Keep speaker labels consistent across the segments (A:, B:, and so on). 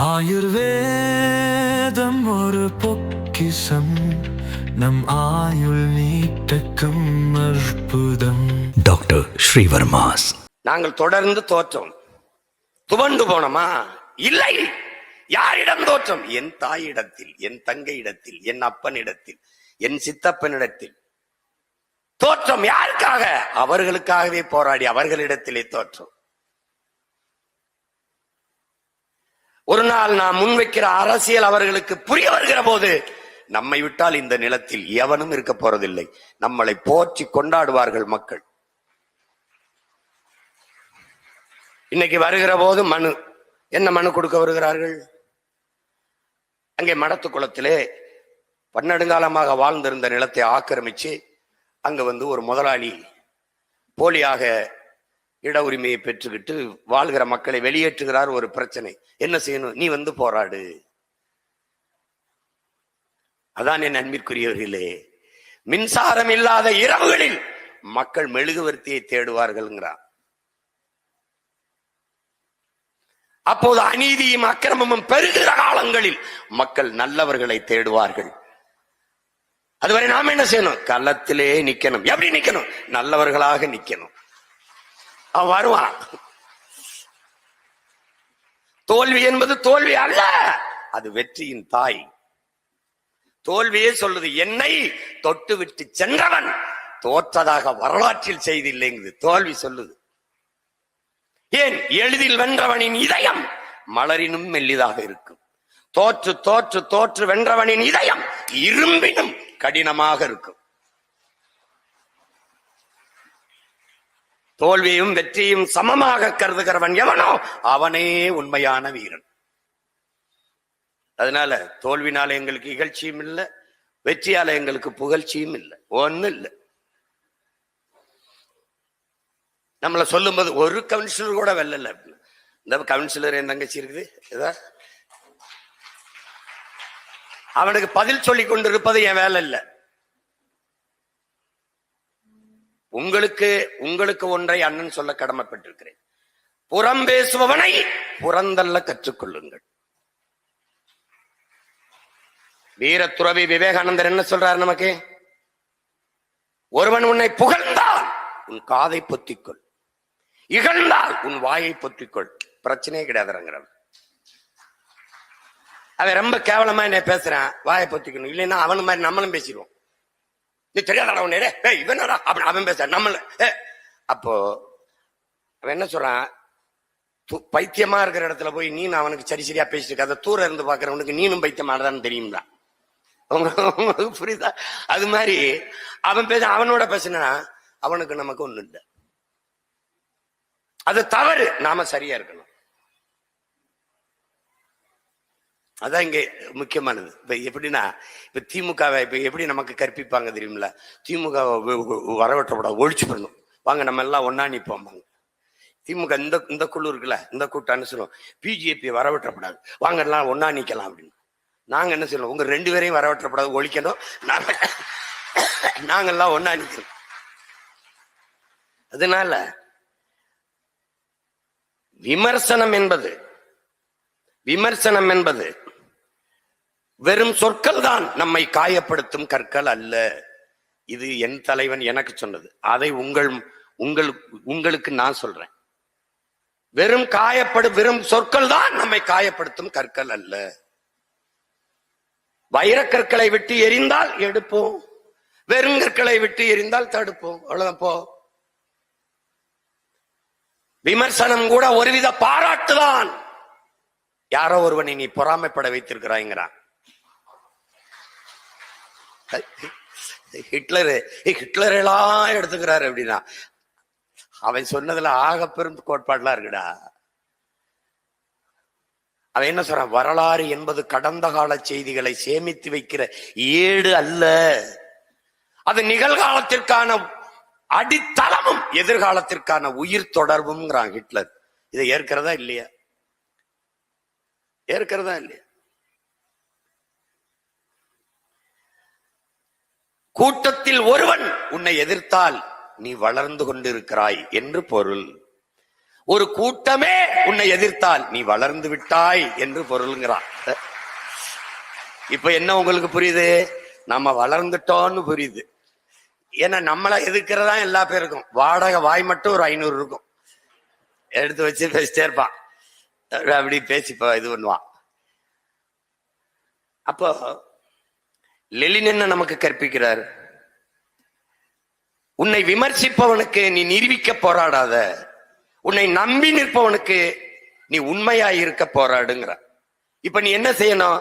A: ஆயுர்வேதம் ஒரு பொக்கிஷம், நம் ஆயுள் நீட்டக்கும் அற்புதம். டாக்டர் ஸ்ரீவர்மாஸ்.
B: நாங்கள் தொடர்ந்து தோற்றோம். துவண்டு போனோமா? இல்லை. யாரிடம் தோற்றம்? என் தாயிடத்தில், என் தங்கையிடத்தில், என் அப்பனிடத்தில், என் சித்தப்பனிடத்தில் தோற்றம். யாருக்காக? அவர்களுக்காகவே போராடி அவர்களிடத்திலே தோற்றம். ஒரு நாள் நாம் முன்வைக்கிற அரசியல் அவர்களுக்கு புரிய வருகிற போது, நம்மை விட்டால் இந்த நிலத்தில் எவனும் இருக்க போறதில்லை, நம்மளை போற்றி கொண்டாடுவார்கள் மக்கள். இன்னைக்கு வருகிற போது மனு, என்ன மனு கொடுக்க வருகிறார்கள்? அங்கே மடத்து குளத்திலே பன்னெடுங்காலமாக வாழ்ந்திருந்த நிலத்தை ஆக்கிரமிச்சு அங்க ஒரு முதலாளி போலியாக இட உரிமையை பெற்றுக்கிட்டு வாழ்கிற மக்களை வெளியேற்றுகிறார். ஒரு பிரச்சனை. என்ன செய்யணும்? நீ போராடு. அதான் என் அன்பிற்குரியவர்களே, மின்சாரம் இல்லாத இரவுகளில் மக்கள் மெழுகுவர்த்தியை தேடுவார்கள்ங்கிறார். அப்போது அநீதியும் அக்கிரமமும் பெருகிற காலங்களில் மக்கள் நல்லவர்களை தேடுவார்கள். அதுவரை நாம என்ன செய்யணும்? களத்திலே நிக்கணும். எப்படி நிக்கணும்? நல்லவர்களாக நிக்கணும். அவன் வருவான். தோல்வி என்பது தோல்வி அல்ல, அது வெற்றியின் தாய். தோல்வியே சொல்லுது, என்னை தொட்டு விட்டு சென்றவன் தோற்றதாக வரலாற்றில் செய்தில்லைங்குது. தோல்வி சொல்லுது. ஏன்? எளிதில் வென்றவனின் இதயம் மலரினும் மெல்லிதாக இருக்கும். தோற்று தோற்று தோற்று வென்றவனின் இதயம் இரும்பினும் கடினமாக இருக்கும். தோல்வியும் வெற்றியும் சமமாக கருதுகிறவன் எவனோ அவனே உண்மையான வீரன். அதனால தோல்வினால எங்களுக்கு இகழ்ச்சியும் இல்லை, வெற்றியால எங்களுக்கு புகழ்ச்சியும் இல்லை. ஒண்ணு இல்லை. நம்மளை சொல்லும்போது ஒரு கவுன்சிலர் கூட வெல்லல. இந்த கவுன்சிலர் என் தங்கச்சி இருக்குது, அவனுக்கு பதில் சொல்லி கொண்டிருப்பது என் வேலை இல்லை. உங்களுக்கு ஒன்றை அண்ணன் சொல்ல கடமைப்பட்டிருக்கிறேன். புறம் பேசுபவனை புறந்தல்ல கற்றுக்கொள்ளுங்கள். வீரத்துறவி விவேகானந்தர் என்ன சொல்றார் நமக்கு? ஒருவன் உன்னை புகழ்ந்தால் உன் காதை பொத்திக்கொள், இகழ்ந்தால் உன் வாயை பொத்திக்கொள். பிரச்சனையே கிடையாதுங்கிறார். அவன் ரொம்ப கேவலமா என்ன பேசுறான், வாயை பொத்திக்கணும். இல்லைன்னா அவனு மாதிரி நம்மளும் பேசிடுவோம். நீ தெரியாதா உன்னே இவனடா அப்படி அவன் பேச நம்மள. அப்போ அவன் என்ன சொல்றான்? பைத்தியமா இருக்கிற இடத்துல போய் நீ அவனுக்கு சரி சரியா பேசிட்டு இருக்க, அதை தூர இருந்து பாக்குறவனுக்கு நீனும் பைத்தியமானதான்னு தெரியுங்களா? உங்களுக்கு புரியுதா? அது மாதிரி அவன் அவனோட பேசினா அவனுக்கு நமக்கு ஒண்ணு இல்லை. அது தவறு. நாம சரியா இருக்கணும். அதான் இங்க முக்கியமானது. இப்ப எப்படின்னா, இப்ப திமுகவை இப்ப எப்படி நமக்கு கற்பிப்பாங்க தெரியுமில்ல? திமுக வரவேற்றப்படாது, ஒழிச்சு பண்ணணும். வாங்க நம்ம எல்லாம் ஒன்னா நிப்போம். திமுக இந்த குழு இருக்குல்ல, இந்த கூட்டம் சொல்லுவோம், பிஜேபி வரவேற்றப்படாது, வாங்க எல்லாம் ஒன்னா நிக்கலாம் அப்படின்னு. நாங்க என்ன சொல்லுவோம்? உங்க 2 பேரையும் வரவேற்றப்படாது, ஒழிக்கணும், நாங்கெல்லாம் ஒன்னா நிக்கிறோம். அதனால விமர்சனம் என்பது வெறும் சொற்கள் தான், நம்மை காயப்படுத்தும் கற்கள் அல்ல. இது என் தலைவன் எனக்கு சொன்னது. அதை உங்களுக்கு நான் சொல்றேன். வெறும் சொற்கள் தான் நம்மை காயப்படுத்தும் கற்கள் அல்ல. வைரக்கற்களை விட்டு எரிந்தால் எடுப்போம், வெறுங்கற்களை விட்டு எரிந்தால் தடுப்போம். அவ்வளவுதான். போ. விமர்சனம் கூட ஒருவித பாராட்டுதான். யாரோ ஒருவனை நீ பொறாமைப்பட வைத்திருக்கிறாய்ங்கிறான். ஹிட்லர் எல்லாம் எடுத்துக்கிறாரு அப்படின்னா அவன் சொன்னதுல ஆக பெரும் கோட்பாடுலாம் இருக்குடா. அவன் என்ன சொல்றான்? வரலாறு என்பது கடந்த கால செய்திகளை சேமித்து வைக்கிற ஏடு அல்ல, அது நிகழ்காலத்திற்கான அடித்தளமும் எதிர்காலத்திற்கான உயிர் தொடர்புங்கிறான் ஹிட்லர். இதை ஏற்கிறதா இல்லையா? கூட்டத்தில் ஒருவன் உன்னை எதிர்த்தால் நீ வளர்ந்து கொண்டிருக்கிறாய் என்று பொருள். ஒரு கூட்டமே உன்னை எதிர்த்தால் நீ வளர்ந்து விட்டாய் என்று பொருளுங்கிறான். இப்ப என்ன உங்களுக்கு புரியுது? நம்ம வளர்ந்துட்டோம்னு புரியுது. ஏன்னா நம்மள எதிர்க்கிறதா எல்லா பேருக்கும். வாடகை வாய் மட்டும் ஒரு 500 இருக்கும், எடுத்து வச்சு பேசிட்டே இருப்பான், அப்படி பேசி இது பண்ணுவான். அப்போ லெனின் என்ன நமக்கு கற்பிக்கிறார்? உன்னை விமர்சிப்பவனுக்கு நீ நிரூபிக்க போராடாத, உன்னை நம்பி நிற்பவனுக்கு நீ உண்மையாய் இருக்க போராடுங்கிற. இப்ப நீ என்ன செய்யணும்?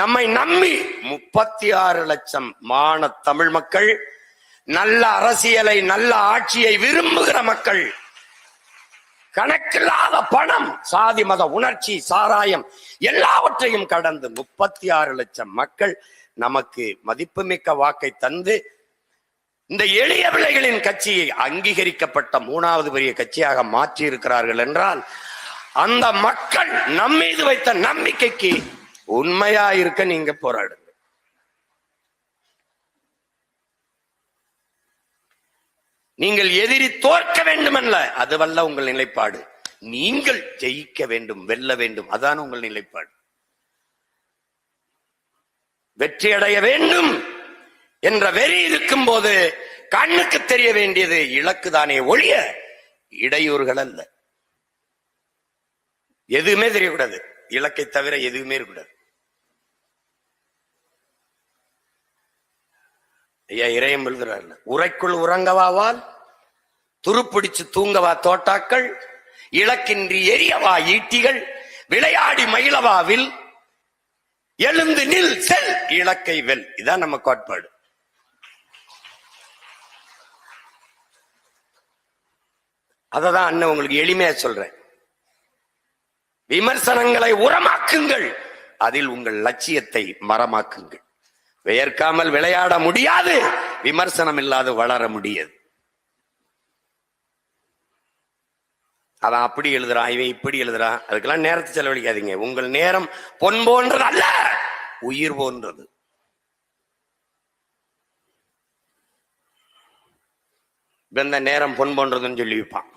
B: நம்மை நம்பி 36 லட்சம் மான தமிழ் மக்கள், நல்ல அரசியலை நல்ல ஆட்சியை விரும்புகிற மக்கள், கணக்கில்லாத பணம், சாதி மத உணர்ச்சி, சாராயம் எல்லாவற்றையும் கடந்து 36 லட்சம் மக்கள் நமக்கு மதிப்புமிக்க வாக்கை தந்து இந்த எளிய பிள்ளைகளின் கட்சியை அங்கீகரிக்கப்பட்ட 3வது பெரிய கட்சியாக மாற்றி இருக்கிறார்கள் என்றால், அந்த மக்கள் நம்மீது வைத்த நம்பிக்கைக்கு உண்மையா இருக்க நீங்க போராடுங்க. நீங்கள் எதிரி தோற்க வேண்டும் அல்ல, அதுவல்ல உங்கள் நிலைப்பாடு. நீங்கள் ஜெயிக்க வேண்டும், வெல்ல வேண்டும், அதான் உங்கள் நிலைப்பாடு. வெற்றி அடைய வேண்டும் என்ற வெறி இருக்கும் போது கண்ணுக்கு தெரிய வேண்டியது இலக்குதானே ஒழிய இடையூறுகள் அல்ல. எதுவுமே தெரியக்கூடாது, இலக்கை தவிர எதுவுமே இருக்கக்கூடாது. ஐயா இறையம் எழுதுறாரு, உரைக்குள் உறங்கவாவால் துருப்பிடிச்சு தூங்கவா தோட்டாக்கள், இலக்கின்றி எரியவா ஈட்டிகள், விளையாடி மகிழவாவில் எழுந்து நில் செல் இலக்கை வெல். இதான் நம்ம கோட்பாடு. அததான் அண்ணன் உங்களுக்கு எளிமையா சொல்றேன். விமர்சனங்களை உரமாக்குங்கள், அதில் உங்கள் லட்சியத்தை மரமாக்குங்கள். வியர்க்காமல் விளையாட முடியாது, விமர்சனம் இல்லாது வளர முடியாது. அவன் அப்படி எழுதுறான், இவன் இப்படி எழுதுறான், அதுக்கெல்லாம் நேரத்தை செலவழிக்காதீங்க. உங்கள் நேரம் பொன் போன்றது அல்ல, உயிர் போன்றது. இந்த நேரம் பொன் போன்றதுன்னு சொல்லி வைப்பான்.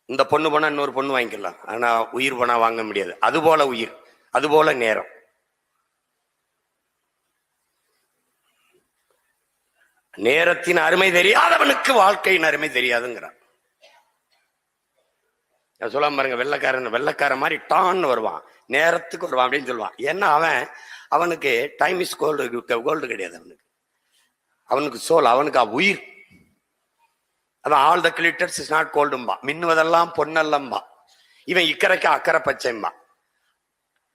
B: இந்த பொண்ணு போனா இன்னொரு பொண்ணு வாங்கிக்கலாம், ஆனா உயிர் போனா வாங்க முடியாது. அதுபோல உயிர், அதுபோல நேரம். நேரத்தின் அருமை தெரியாதவனுக்கு வாழ்க்கையின் அருமை தெரியாதுங்கிறான். சொல்ல பாருங்க, வெள்ளக்கார மாதிரி டான்னு வருவான், நேரத்துக்கு வருவான் அப்படின்னு சொல்லுவான். ஏன்னா அவனுக்கு டைம் இஸ் கோல்டு கிடையாது. அவனுக்கு சோல், அவனுக்கு உயிர். அதான் all the glitters is not கோல்டும்பா, மின்னுவதெல்லாம் பொன்னல்லம்பா. இவன் இக்கரைக்கு அக்கறை பச்சைம்பா.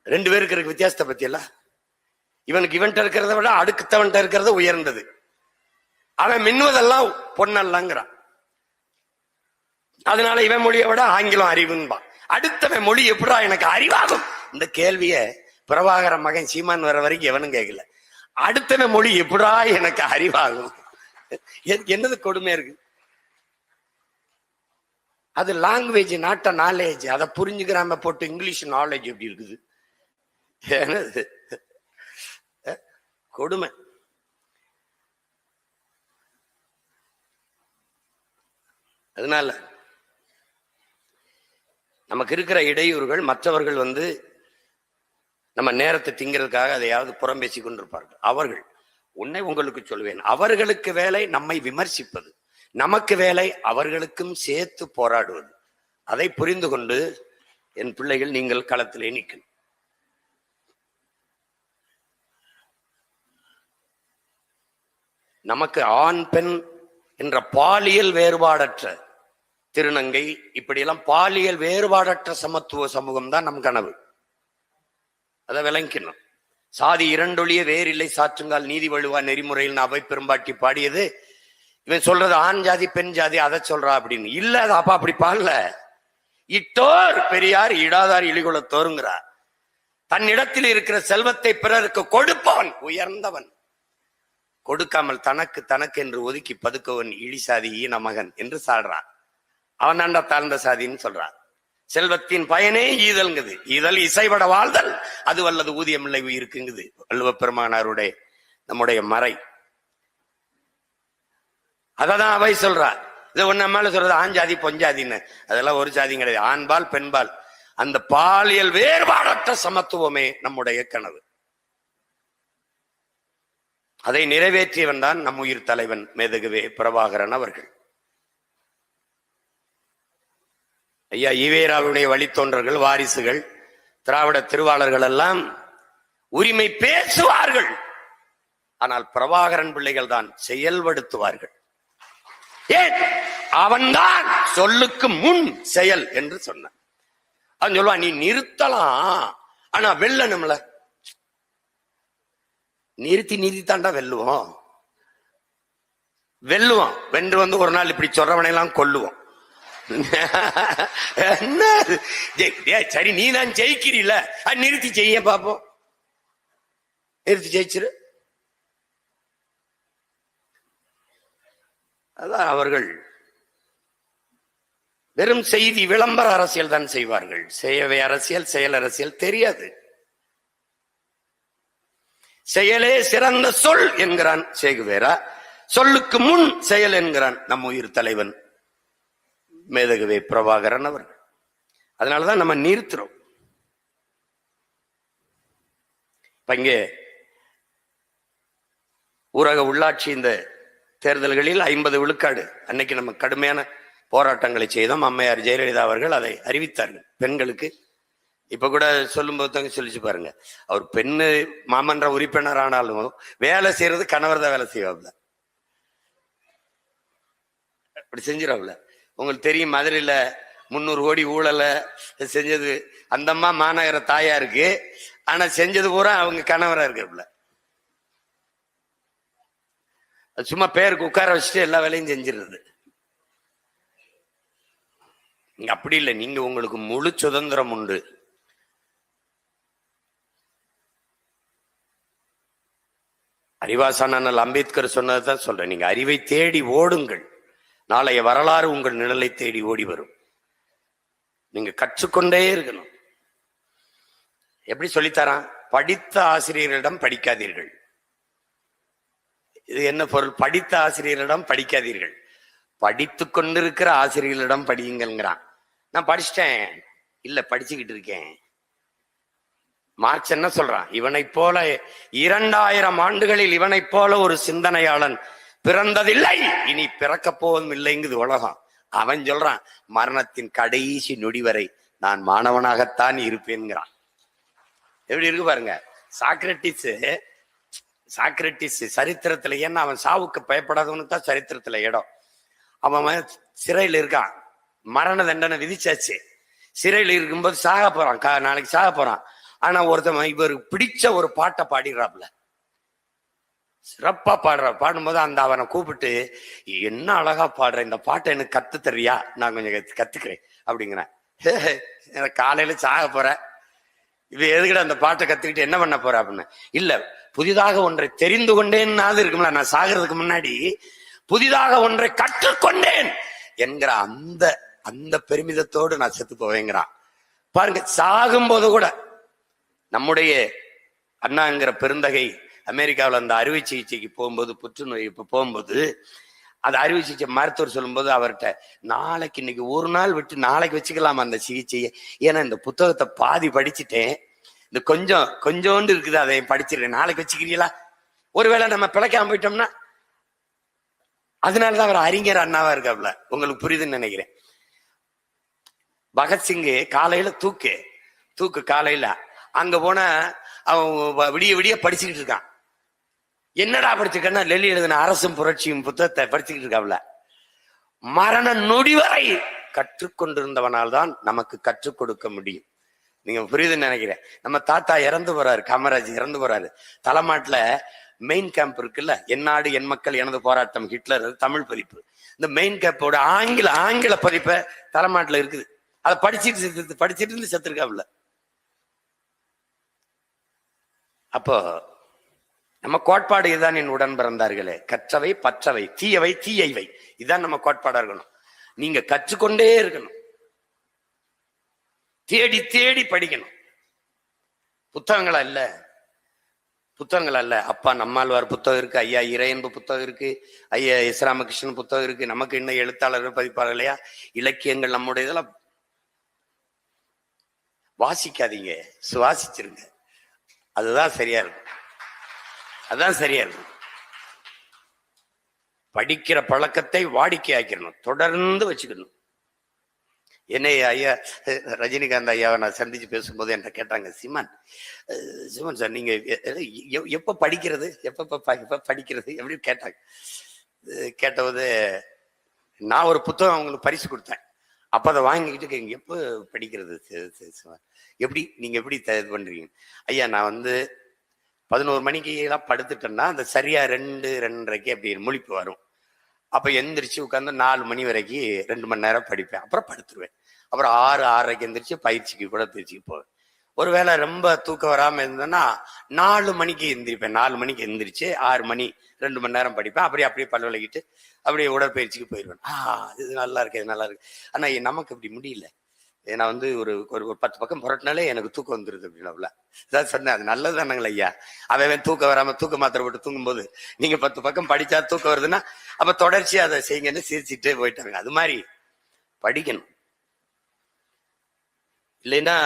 B: 2 பேருக்கு இருக்க வித்தியாசத்தை பத்தி எல்லாம், இவனுக்கு இவன்ட்ட இருக்கிறத விட அடுத்தவன்ட்ட இருக்கிறத உயர்ந்தது. அவன் மின்னுவதெல்லாம் பொன்னல்லங்கிறான். அதனால இவன் மொழியை விட ஆங்கிலம் அறிவுன்பா. அடுத்தவன் மொழி எப்படா எனக்கு அறிவாகும்? இந்த கேள்விய பிரபாகர மகன் சீமான் வர வரைக்கும் எவனும் கேட்கல. அடுத்தவன் மொழி எப்படா எனக்கு அறிவாகும்? என்னது கொடுமையா இருக்கு? அது லாங்குவேஜ், நாட் அ நாலேஜ். அதை புரிஞ்சுக்கிறாம போட்டு இங்கிலீஷ் நாலேஜ் எப்படி இருக்குது? என்னது கொடுமை. அதனால நமக்கு இருக்கிற இடையூறுகள், மற்றவர்கள் நம்ம நேரத்தை திங்கிறதுக்காக அதையாவது புறம் பேசி கொண்டிருப்பார்கள். அவர்கள் உன்னை உங்களுக்கு சொல்லுவேன், அவர்களுக்கு வேலை நம்மை விமர்சிப்பது, நமக்கு வேலை அவர்களுக்கும் சேர்த்து போராடுவது. அதை புரிந்து கொண்டு என் பிள்ளைகள் நீங்கள் களத்திலே நிற்கணும். நமக்கு ஆண் பெண் என்ற பாலியல் வேறுபாடற்ற திருநங்கை, இப்படியெல்லாம் பாலியல் வேறுபாடற்ற சமத்துவ சமூகம் தான் நம் கனவு. அதை விளங்கிக்கணும். சாதி இரண்டொழிய வேறில்லை சாற்றுங்கால் நீதி வழுவா நெறிமுறையில் அவை பெரும்பாட்டி பாடியது. இவன் சொல்றது ஆண் ஜாதி பெண் ஜாதி, அதை சொல்றா அப்படின்னு இல்ல. அது அப்பா அப்படி பாடல. இட்டோர் பெரியார் இடாதார் இழிகுல தோறுங்கிறார். தன்னிடத்தில் இருக்கிற செல்வத்தை பிறருக்கு கொடுப்பவன் உயர்ந்தவன், கொடுக்காமல் தனக்கு என்று ஒதுக்கி பதுக்கவன் இழிசாதி ஈன மகன் என்று சாடுறான். அவன் தாண்டா தாழ்ந்த சாதின்னு சொல்றான். செல்வத்தின் பயனே ஈதல்ங்குது. ஈதல் இசைபட வாழ்தல், அது வல்லது ஊதியம் இல்லை உயிருக்குங்குது வள்ளுவ பெருமானாருடைய நம்முடைய மறை. அததான் அவை சொல்றார். இதை ஒன்னு நம்மளால சொல்றது ஆஞ்சாதி பொஞ்சாதின்னு, அதெல்லாம் ஒரு ஜாதி கிடையாது. ஆண்பால் பெண்பால் அந்த பாலியல் வேறுபாடற்ற சமத்துவமே நம்முடைய கனவு. அதை நிறைவேற்றியவன் தான் நம் உயிர் தலைவன் மேதகுவே பிரபாகரன் அவர்கள். ஐயா ஈவேராவுடைய வழித்தோன்றர்கள், வாரிசுகள், திராவிட திருவாளர்கள் எல்லாம் உரிமை பேசுவார்கள், ஆனால் பிரபாகரன் பிள்ளைகள் தான் செயல்படுத்துவார்கள். ஏன்? அவன்தான் சொல்லுக்கு முன் செயல் என்று சொன்னான். அவன் சொல்லுவான், நீ நிறுத்தலாம் ஆனா வெல்லணும்ல. நிறுத்தி தாண்டா வெல்லுவோம். வென்று ஒரு நாள் இப்படி சொல்றவனை எல்லாம் கொல்லுவோம். என்ன சரி, நீ தான் ஜெயிக்கிறீல, நிறுத்தி செய்ய பாப்போம். நிறுத்தி ஜெயிச்சிரு. அதான் அவர்கள் வெறும் செய்தி விளம்பர அரசியல் தான் செய்வார்கள். செய்யவே அரசியல், செயல் அரசியல் தெரியாது. செயலே சிறந்த சொல் என்கிறான் சேகுவேரா, சொல்லுக்கு முன் செயல் என்கிறான் நம் உயிர் தலைவன் மேதகுவே பிரபாகரன் அவர்கள். அதனாலதான் நம்ம நிறுத்துறோம். இப்ப இங்கே ஊரக உள்ளாட்சி இந்த தேர்தல்களில் 50 விழுக்காடு அன்னைக்கு நம்ம கடுமையான போராட்டங்களை செய்தோம். அம்மையார் ஜெயலலிதா அவர்கள் அதை அறிவித்தார்கள் பெண்களுக்கு. இப்ப கூட சொல்லும் போது தாங்க சொல்லிச்சு பாருங்க, அவர் பெண்ணு மாமன்ற உறுப்பினர் ஆனாலும் வேலை செய்யறது கணவர் தான் வேலை செய்வாப்ல, அப்படி செஞ்சிடாப்ல. உங்களுக்கு தெரியும், மதுரையில 300 கோடி ஊழலை செஞ்சது அந்த அம்மா மாநகர தாயா இருக்கு, ஆனா செஞ்சது பூரா அவங்க கணவரா இருக்காப்ல. சும்மா பேருக்கு உட்கார வச்சுட்டு எல்லா வேலையும் செஞ்சிருது. நீங்க அப்படி இல்லை, நீங்க உங்களுக்கு முழு சுதந்திரம் உண்டு. அறிவாசான அம்பேத்கர் சொன்னதுதான் சொல்றேன், நீங்க அறிவை தேடி ஓடுங்கள், நாளைய வரலாறு உங்கள் நிழலை தேடி ஓடி வரும். நீங்க கற்றுக்கொண்டே இருக்கணும். எப்படி சொல்லித்தரான்? படித்த ஆசிரியர்களிடம் படிக்காதீர்கள். இது என்ன பொருள்? படித்த ஆசிரியரிடம் படிக்காதீர்கள், படித்து கொண்டிருக்கிற ஆசிரியர்களிடம் படியுங்கிறான். நான் படிச்சிட்டேன் இல்ல, படிச்சுக்கிட்டு இருக்கேன். மார்க்ஸ் என்ன சொல்றான்? இவனை போல 2000 ஆண்டுகளில் இவனை போல ஒரு சிந்தனையாளன் பிறந்ததில்லை, இனி பிறக்க போவதும் இல்லைங்குது உலகம். அவன் சொல்றான், மரணத்தின் கடைசி நொடி வரை நான் மாணவனாகத்தான் இருப்பேன்கிறான். எப்படி இருக்கு பாருங்க. சாக்ரட்டிஸ் சரித்திரத்துல, ஏன்னா அவன் சாவுக்கு பயப்படாதவனுக்கு தான் சரித்திரத்துல இடம். அவன் சிறையில் இருக்கான், மரண தண்டனை விதிச்சாச்சு, சிறையில் இருக்கும்போது சாக போறான், நாளைக்கு சாக போறான். ஆனா ஒருத்தன் இவருக்கு பிடிச்ச ஒரு பாட்டை பாடிடுறாப்ல, சிறப்பா பாடும்போது அந்த அவனை கூப்பிட்டு, என்ன அழகா பாடுற, இந்த பாட்டை எனக்கு கத்து தர்றியா, நான் கொஞ்சம் கத்துக்கிறேன் அப்படிங்கிறேன். காலையில சாக போற, இவ எதுக்கிட்ட அந்த பாட்டை கத்துக்கிட்டு என்ன பண்ண போற அப்படின்னு. இல்ல, புதிதாக ஒன்றை தெரிந்து கொண்டேன்னாவது இருக்கும்ல, நான் சாகிறதுக்கு முன்னாடி புதிதாக ஒன்றை கற்றுக்கொண்டேன் என்கிற அந்த பெருமிதத்தோடு நான் செத்து போவேங்கிறான். பாருங்க, சாகும் போது கூட நம்முடைய அண்ணாங்கிற பெருந்தகை அமெரிக்காவில் அந்த அறுவை சிகிச்சைக்கு போகும்போது, புற்றுநோய் இப்ப போகும்போது, அது அறுவை சிகிச்சை மருத்துவர் சொல்லும்போது அவர்கிட்ட, நாளைக்கு இன்னைக்கு ஒரு நாள் விட்டு நாளைக்கு வச்சுக்கலாமா அந்த சிகிச்சையை, ஏன்னா இந்த புத்தகத்தை பாதி படிச்சுட்டேன், இந்த கொஞ்சோண்டு இருக்குது, அதை படிச்சிருக்கேன், நாளைக்கு வச்சுக்கிறீங்களா? ஒருவேளை நம்ம பிழைக்காம போயிட்டோம்னா. அதனாலதான் அவர் அறிஞர் அண்ணாவா இருக்காப்ல. உங்களுக்கு புரியுதுன்னு நினைக்கிறேன். பகத்சிங்கு காலையில தூக்கு காலையில அங்க போன அவன் விடிய படிச்சுக்கிட்டு இருக்கான். என்னடா படிச்சுக்கன்னா, லெல்லி எழுதின அரசும் புரட்சியும் புத்தகத்தை படிச்சுக்கிட்டு இருக்காப்ல. மரண நொடி வரை கற்றுக்கொண்டிருந்தவனால் தான் நமக்கு கற்றுக் கொடுக்க முடியும். நீங்க புரியுதுன்னு நினைக்கிறேன். நம்ம தாத்தா இறந்து போறாரு, காமராஜ் இறந்து போறாரு. தலைமாட்டுல மெயின் கேம்ப் இருக்குல்ல, என் நாடு என் மக்கள் எனது போராட்டம், ஹிட்லர் தமிழ் பதிப்பு. இந்த மெயின் கேம்போட ஆங்கில பதிப்பை தலைமாட்டுல இருக்குது. அதை படிச்சுட்டு இருந்து செத்துருக்காப்ல. அப்போ நம்ம கோட்பாடு இதுதான், என் உடன் பிறந்தார்களே, கற்றவை பற்றவை, தீயவை தீயவை, இதுதான் நம்ம கோட்பாடா இருக்கணும். நீங்க கற்றுக்கொண்டே இருக்கணும், தேடி படிக்கணும். புத்தகங்களா இல்ல, புத்தகங்கள் அல்ல. அப்பா நம்மாழ்வார் புத்தகம் இருக்கு, ஐயா இறையன்பு புத்தகம் இருக்கு, ஐயா எஸ் ராமகிருஷ்ணன் புத்தகம் இருக்கு. நமக்கு இன்னும் எழுத்தாளர்கள் பதிப்பாளர் இல்லையா? இலக்கியங்கள் நம்முடைய இதெல்லாம் வாசிக்காதீங்க, சுவாசிச்சிருங்க. அதுதான் சரியா இருக்கும். அதுதான் சரியா இருக்கும். படிக்கிற பழக்கத்தை வாடிக்கை ஆக்கிடணும், தொடர்ந்து வச்சுக்கணும். என்னை ஐயா ரஜினிகாந்த் ஐயாவை நான் சந்திச்சு பேசும்போது என்கிட்ட கேட்டாங்க, சிமன் சார் நீங்க எப்ப படிக்கிறது, எப்ப படிக்கிறது எப்படின்னு கேட்டாங்க. கேட்டபோது நான் ஒரு புத்தகம் அவங்களுக்கு பரிசு கொடுத்தேன். அப்ப அதை வாங்கிக்கிட்டு எப்ப படிக்கிறது எப்படி நீங்க எப்படி இது பண்றீங்க? ஐயா நான் 11 மணிக்கு எல்லாம் படுத்துட்டேன்னா அந்த சரியா 2-2:30 அப்படி முழிப்பு வரும். அப்ப எந்திரிச்சு உட்காந்து 4 மணி வரைக்கும் 2 மணி நேரம் படிப்பேன். அப்புறம் படுத்துருவேன். அப்புறம் 6-6:30 எந்திரிச்சு பயிற்சிக்கு போவேன். ஒருவேளை ரொம்ப தூக்கம் வராம இருந்தேன்னா 4 மணிக்கு எந்திரிப்பேன். 4 மணிக்கு எந்திரிச்சு 6 மணி 2 மணி நேரம் படிப்பேன். அப்படியே பல் விளக்கிட்டு அப்படியே உடற்பயிற்சிக்கு போயிடுவேன். இது நல்லா இருக்கு, இது நல்லா இருக்கு. ஆனா நமக்கு இப்படி முடியல. ஏன்னா ஒரு 10 பக்கம் புரட்டினாலே எனக்கு தூக்கம் வந்துருது அப்படின்னால இதான் சொன்னேன். அது நல்லது தானங்கள ஐயா. அவன் தூக்கம் வராம தூக்க மாத்திரை போட்டு தூங்கும்போது நீங்க 10 பக்கம் படிச்சா தூக்கம் வருதுன்னா அப்ப தொடர்ச்சியா அதை செய்யுங்கன்னு சிரிச்சுட்டே போயிட்டாங்க. அது மாதிரி படிக்கணும். இல்லைன்னா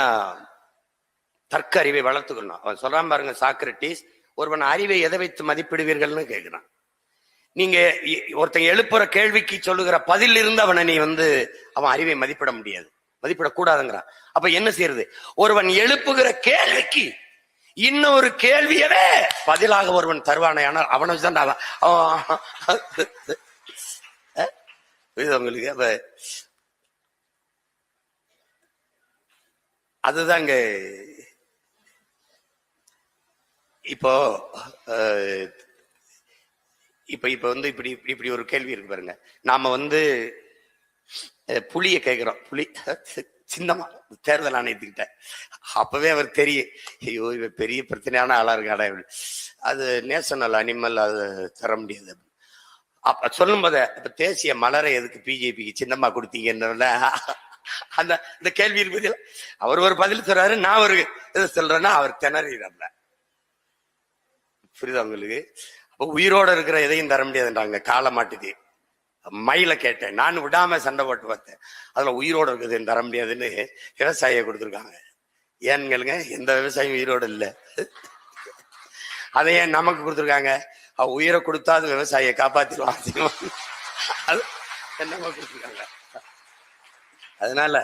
B: தர்க்க அறிவை வளர்த்துக்கணும். அவன் சொல்றான் பாருங்க, சாக்ரட்டிஸ், ஒருவன் அறிவை எதை வைத்து மதிப்பிடுவீர்கள்னு கேட்கிறான். நீங்க ஒருத்தன் எழுப்புற கேள்விக்கு சொல்லுகிற பதில் இருந்து அவனை நீ அவன் அறிவை மதிப்பிட முடியாது, மதிப்பிடக்கூடாதுங்கிறான். அப்ப என்ன செய்யறது? ஒருவன் எழுப்புகிற கேள்விக்கு இன்னொரு கேள்வியவே பதிலாக ஒருவன் தருவானே, ஆனால் அவனை வச்சுதான் உங்களுக்கு. அப்ப அதுதாங்க இப்போ இப்ப இப்படி இப்படி ஒரு கேள்வி இருக்கு பாருங்க. நாம புலியை கேட்கிறோம். புலி சின்னமா தேர்தல் ஆணையத்துக்கிட்ட அப்பவே அவர் தெரியும், ஐயோ இவ பெரிய பிரச்சனையான ஆளா இருக்காடா, அது நேஷனல் அனிமல், அது தர முடியாது. அப்ப சொல்லும் போத இப்ப தேசிய மலரை எதுக்கு பிஜேபிக்கு சின்னமா கொடுத்தீங்கன்னு அந்த கேள்வி இருக்கு. அவர் ஒரு பதில் சொல்றாரு, நான் ஒரு இதை சொல்றேன்னா அவர் திணறிடுறாப்ல. புரியுதா உங்களுக்கு? அப்ப உயிரோட இருக்கிற எதையும் தர முடியாதுன்றாங்க. காளை மாட்டுக்கு மயில கேட்டேன், நான் விடாம சண்டை போட்டு பார்த்தேன், அதுல உயிரோட இருக்குது தர முடியாதுன்னு விவசாயியை கொடுத்துருக்காங்க. ஏன்னு கேளுங்க, எந்த விவசாயம் உயிரோடு இல்லை. அதை ஏன் நமக்கு கொடுத்துருக்காங்க? உயிரை கொடுத்தா அது விவசாயியை காப்பாத்திடுவான், அது என்னமா கொடுத்துருக்காங்க. அதனால